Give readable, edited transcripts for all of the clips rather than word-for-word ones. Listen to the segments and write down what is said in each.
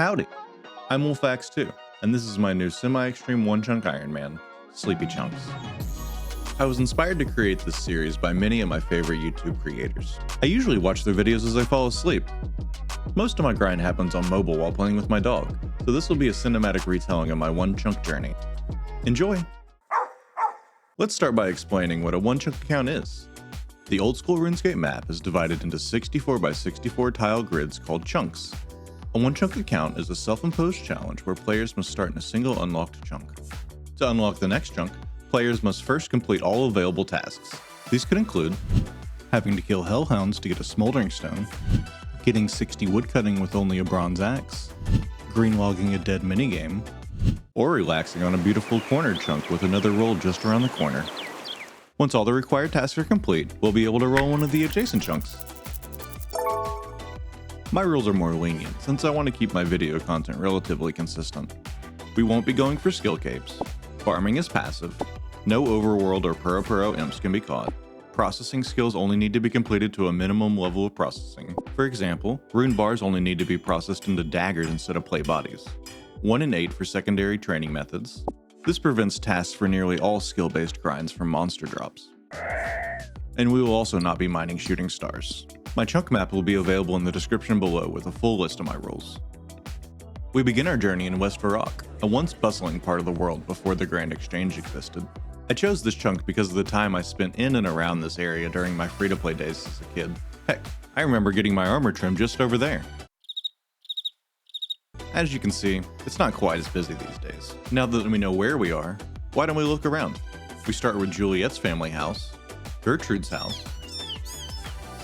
Howdy, I'm Wolfax2, and this is my new Semi-Xtreme one-chunk Ironman, Sleepychunks. I was inspired to create this series by many of my favorite YouTube creators. I usually watch their videos as I fall asleep. Most of my grind happens on mobile while playing with my dog, so this will be a cinematic retelling of my one-chunk journey. Enjoy! Let's start by explaining what a one-chunk account is. The old-school RuneScape map is divided into 64 by 64 tile grids called chunks. A one-chunk account is a self-imposed challenge where players must start in a single unlocked chunk. To unlock the next chunk, players must first complete all available tasks. These could include having to kill hellhounds to get a smoldering stone, getting 60 woodcutting with only a bronze axe, greenlogging a dead minigame, or relaxing on a beautiful corner chunk with another roll just around the corner. Once all the required tasks are complete, we'll be able to roll one of the adjacent chunks. My rules are more lenient since I want to keep my video content relatively consistent. We won't be going for skill capes, farming is passive, no overworld or puro imps can be caught, processing skills only need to be completed to a minimum level of processing. For example, rune bars only need to be processed into daggers instead of plate bodies. 1 in 8 for secondary training methods. This prevents tasks for nearly all skill-based grinds from monster drops. And we will also not be mining shooting stars. My chunk map will be available in the description below with a full list of my rules. We begin our journey in West Varrock, a once bustling part of the world before the Grand Exchange existed. I chose this chunk because of the time I spent in and around this area during my free-to-play days as a kid. Heck, I remember getting my armor trim just over there. As you can see, it's not quite as busy these days. Now that we know where we are, why don't we look around? We start with Juliet's family house, Gertrude's house,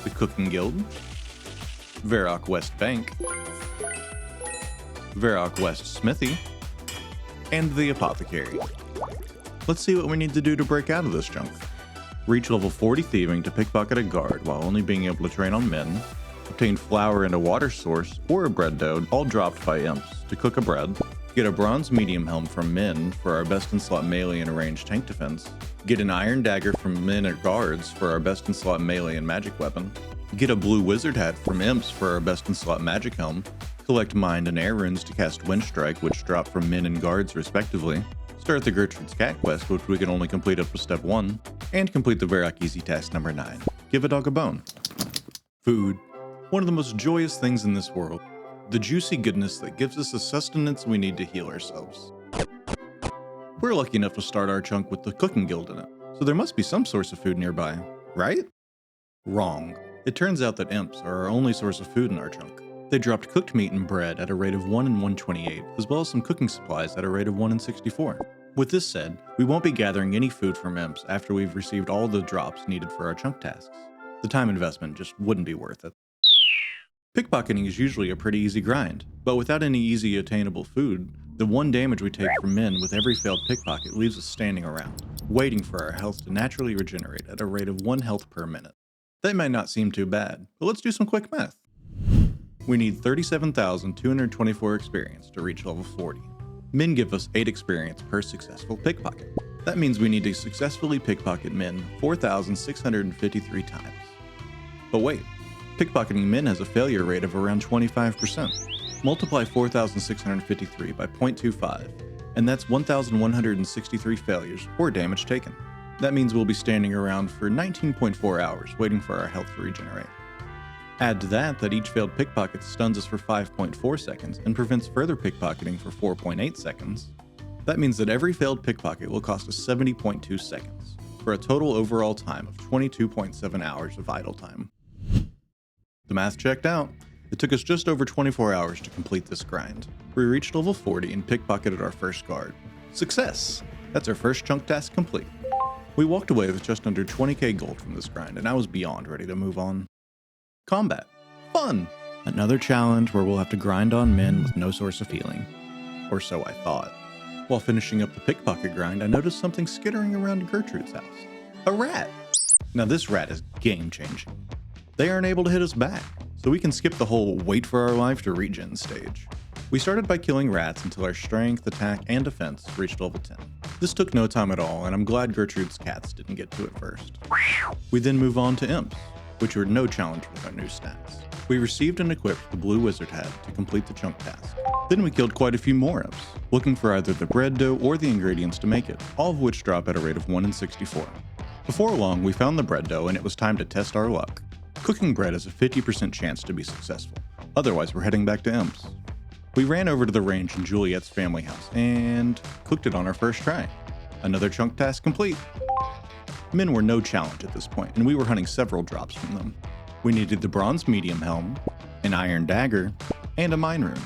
the Cooking Guild, Varrock West Bank, Varrock West Smithy, and the Apothecary. Let's see what we need to do to break out of this junk. Reach level 40 thieving to pickpocket a guard while only being able to train on men, obtain flour and a water source or a bread dough, all dropped by imps, to cook a bread, get a bronze medium helm from men for our best in slot melee and ranged tank defense, get an iron dagger from men or guards for our best in slot melee and magic weapon, get a blue wizard hat from imps for our best in slot magic helm, collect mind and air runes to cast wind strike which drop from men and guards respectively, start the Gertrude's cat quest which we can only complete up to step 1, and complete the Varrock easy task number 9, give a dog a bone. Food. One of the most joyous things in this world, the juicy goodness that gives us the sustenance we need to heal ourselves. We're lucky enough to start our chunk with the Cooking Guild in it, so there must be some source of food nearby, right? Wrong. It turns out that imps are our only source of food in our chunk. They dropped cooked meat and bread at a rate of 1 in 128, as well as some cooking supplies at a rate of 1 in 64. With this said, we won't be gathering any food from imps after we've received all the drops needed for our chunk tasks. The time investment just wouldn't be worth it. Pickpocketing is usually a pretty easy grind, but without any easy attainable food, the 1 damage we take from men with every failed pickpocket leaves us standing around, waiting for our health to naturally regenerate at a rate of 1 health per minute. That might not seem too bad, but let's do some quick math. We need 37,224 experience to reach level 40. Men give us 8 experience per successful pickpocket. That means we need to successfully pickpocket men 4,653 times. But wait, pickpocketing men has a failure rate of around 25%. Multiply 4,653 by 0.25, and that's 1,163 failures or damage taken. That means we'll be standing around for 19.4 hours waiting for our health to regenerate. Add to that each failed pickpocket stuns us for 5.4 seconds and prevents further pickpocketing for 4.8 seconds. That means that every failed pickpocket will cost us 70.2 seconds, for a total overall time of 22.7 hours of idle time. The math checked out. It took us just over 24 hours to complete this grind. We reached level 40 and pickpocketed our first guard. Success! That's our first chunk task complete. We walked away with just under 20k gold from this grind, and I was beyond ready to move on. Combat. Fun! Another challenge where we'll have to grind on men with no source of healing. Or so I thought. While finishing up the pickpocket grind, I noticed something skittering around Gertrude's house. A rat! Now this rat is game-changing. They aren't able to hit us back, so we can skip the whole wait for our life to regen stage. We started by killing rats until our strength, attack, and defense reached level 10. This took no time at all, and I'm glad Gertrude's cats didn't get to it first. We then move on to imps, which were no challenge with our new stats. We received and equipped the blue wizard hat to complete the chunk task. Then we killed quite a few more imps, looking for either the bread dough or the ingredients to make it, all of which drop at a rate of 1 in 64. Before long, we found the bread dough and it was time to test our luck. Cooking bread has a 50% chance to be successful, otherwise we're heading back to imps. We ran over to the range in Juliet's family house and cooked it on our first try. Another chunk task complete. Men were no challenge at this point, and we were hunting several drops from them. We needed the bronze medium helm, an iron dagger, and a mine rune.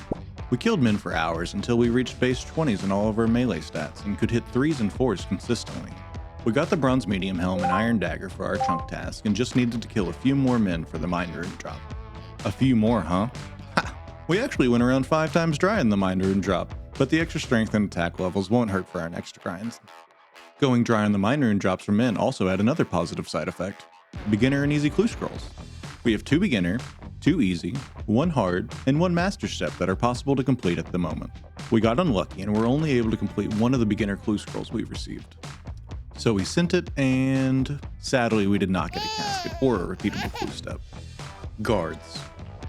We killed men for hours until we reached base 20s in all of our melee stats and could hit 3s and 4s consistently. We got the bronze medium helm and iron dagger for our chunk task and just needed to kill a few more men for the mine rune drop. A few more, huh? Ha! We actually went around 5 times dry in the mine rune drop, but the extra strength and attack levels won't hurt for our next grinds. Going dry on the mine rune drops for men also had another positive side effect: beginner and easy clue scrolls. We have 2 beginner, 2 easy, 1 hard, and 1 master step that are possible to complete at the moment. We got unlucky and were only able to complete 1 of the beginner clue scrolls we received. So we sent it, and sadly we did not get a casket or a repeatable clue step. Guards.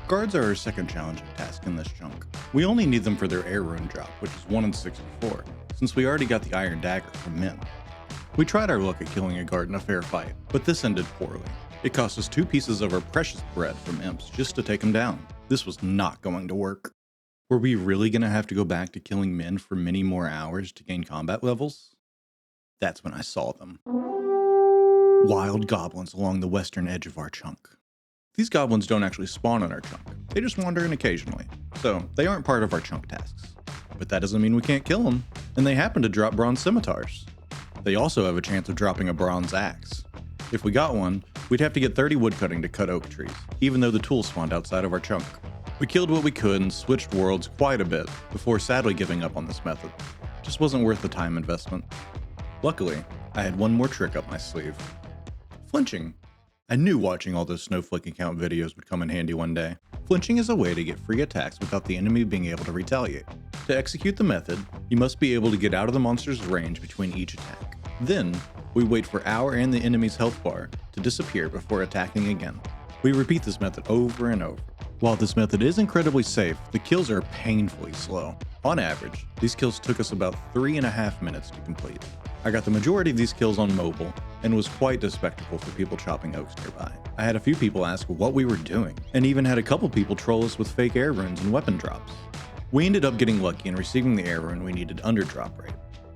Guards are our second challenging task in this chunk. We only need them for their air rune drop, which is 1 in 64, since we already got the iron dagger from men. We tried our luck at killing a guard in a fair fight, but this ended poorly. It cost us 2 pieces of our precious bread from imps just to take them down. This was not going to work. Were we really going to have to go back to killing men for many more hours to gain combat levels? That's when I saw them. Wild goblins along the western edge of our chunk. These goblins don't actually spawn on our chunk, they just wander in occasionally, so they aren't part of our chunk tasks. But that doesn't mean we can't kill them, and they happen to drop bronze scimitars. They also have a chance of dropping a bronze axe. If we got one, we'd have to get 30 woodcutting to cut oak trees, even though the tools spawned outside of our chunk. We killed what we could and switched worlds quite a bit before sadly giving up on this method. Just wasn't worth the time investment. Luckily, I had one more trick up my sleeve. Flinching. I knew watching all those snowflake account videos would come in handy one day. Flinching is a way to get free attacks without the enemy being able to retaliate. To execute the method, you must be able to get out of the monster's range between each attack. Then, we wait for our and the enemy's health bar to disappear before attacking again. We repeat this method over and over. While this method is incredibly safe, the kills are painfully slow. On average, these kills took us about 3.5 minutes to complete. I got the majority of these kills on mobile, and was quite a spectacle for people chopping oaks nearby. I had a few people ask what we were doing, and even had a couple people troll us with fake air runes and weapon drops. We ended up getting lucky and receiving the air rune we needed under drop rate.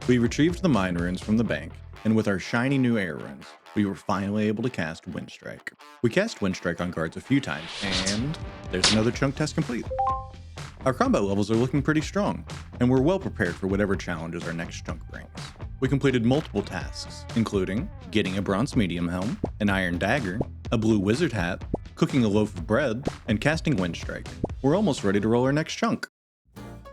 We retrieved the mine runes from the bank, and with our shiny new air runes, we were finally able to cast Windstrike. We cast Windstrike on guards a few times, and there's another chunk test complete. Our combat levels are looking pretty strong, and we're well prepared for whatever challenges our next chunk brings. We completed multiple tasks, including getting a bronze medium helm, an iron dagger, a blue wizard hat, cooking a loaf of bread, and casting Windstrike. We're almost ready to roll our next chunk.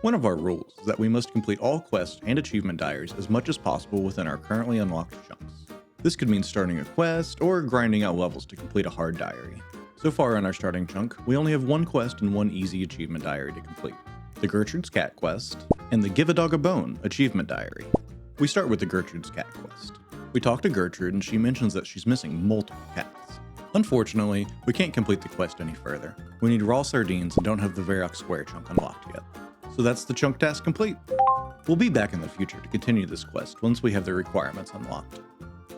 One of our rules is that we must complete all quests and achievement diaries as much as possible within our currently unlocked chunks. This could mean starting a quest or grinding out levels to complete a hard diary. So far in our starting chunk, we only have 1 quest and 1 easy achievement diary to complete: the Gertrude's Cat quest and the Give a Dog a Bone achievement diary. We start with the Gertrude's Cat quest. We talk to Gertrude and she mentions that she's missing multiple cats. Unfortunately, we can't complete the quest any further. We need raw sardines and don't have the Varrock Square chunk unlocked yet. So that's the chunk task complete. We'll be back in the future to continue this quest once we have the requirements unlocked.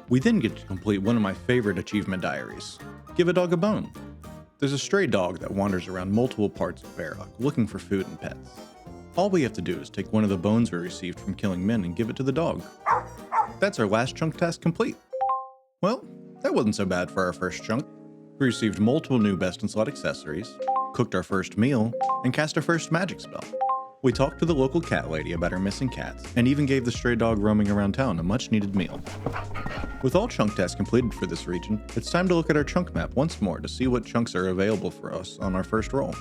We then get to complete one of my favorite achievement diaries: Give a Dog a Bone. There's a stray dog that wanders around multiple parts of Varrock looking for food and pets. All we have to do is take one of the bones we received from killing men and give it to the dog. That's our last chunk task complete. Well, that wasn't so bad for our first chunk. We received multiple new best in slot accessories, cooked our first meal, and cast our first magic spell. We talked to the local cat lady about our missing cats, and even gave the stray dog roaming around town a much needed meal. With all chunk tasks completed for this region, it's time to look at our chunk map once more to see what chunks are available for us on our first roll.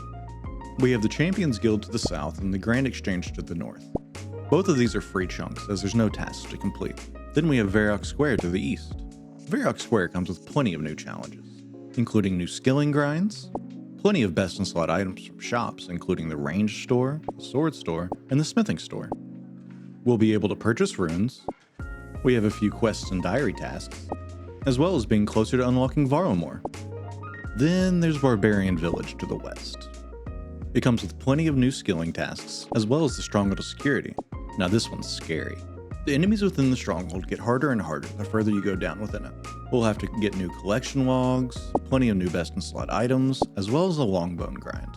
We have the Champions Guild to the south and the Grand Exchange to the north. Both of these are free chunks as there's no tasks to complete. Then we have Varrock Square to the east. Varrock Square comes with plenty of new challenges, including new skilling grinds, plenty of best in slot items from shops, including the range store, the sword store, and the smithing store. We'll be able to purchase runes. We have a few quests and diary tasks, as well as being closer to unlocking Varrock more. Then there's Barbarian Village to the west. It comes with plenty of new skilling tasks, as well as the stronghold security. Now this one's scary. The enemies within the stronghold get harder and harder the further you go down within it. We'll have to get new collection logs, plenty of new best in slot items, as well as a long bone grind.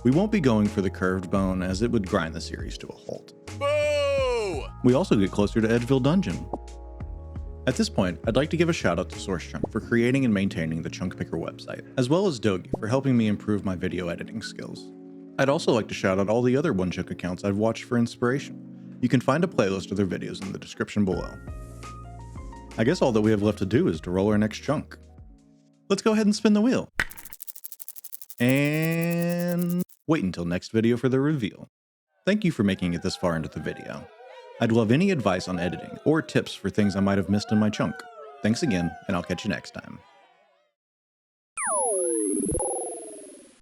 We won't be going for the curved bone as it would grind the series to a halt. Boo! We also get closer to Edgeville Dungeon. At this point, I'd like to give a shout out to SourceChunk for creating and maintaining the Chunk Picker website, as well as Dogi for helping me improve my video editing skills. I'd also like to shout out all the other One Chunk accounts I've watched for inspiration. You can find a playlist of their videos in the description below. I guess all that we have left to do is to roll our next chunk. Let's go ahead and spin the wheel. And wait until next video for the reveal. Thank you for making it this far into the video. I'd love any advice on editing or tips for things I might have missed in my chunk. Thanks again, and I'll catch you next time.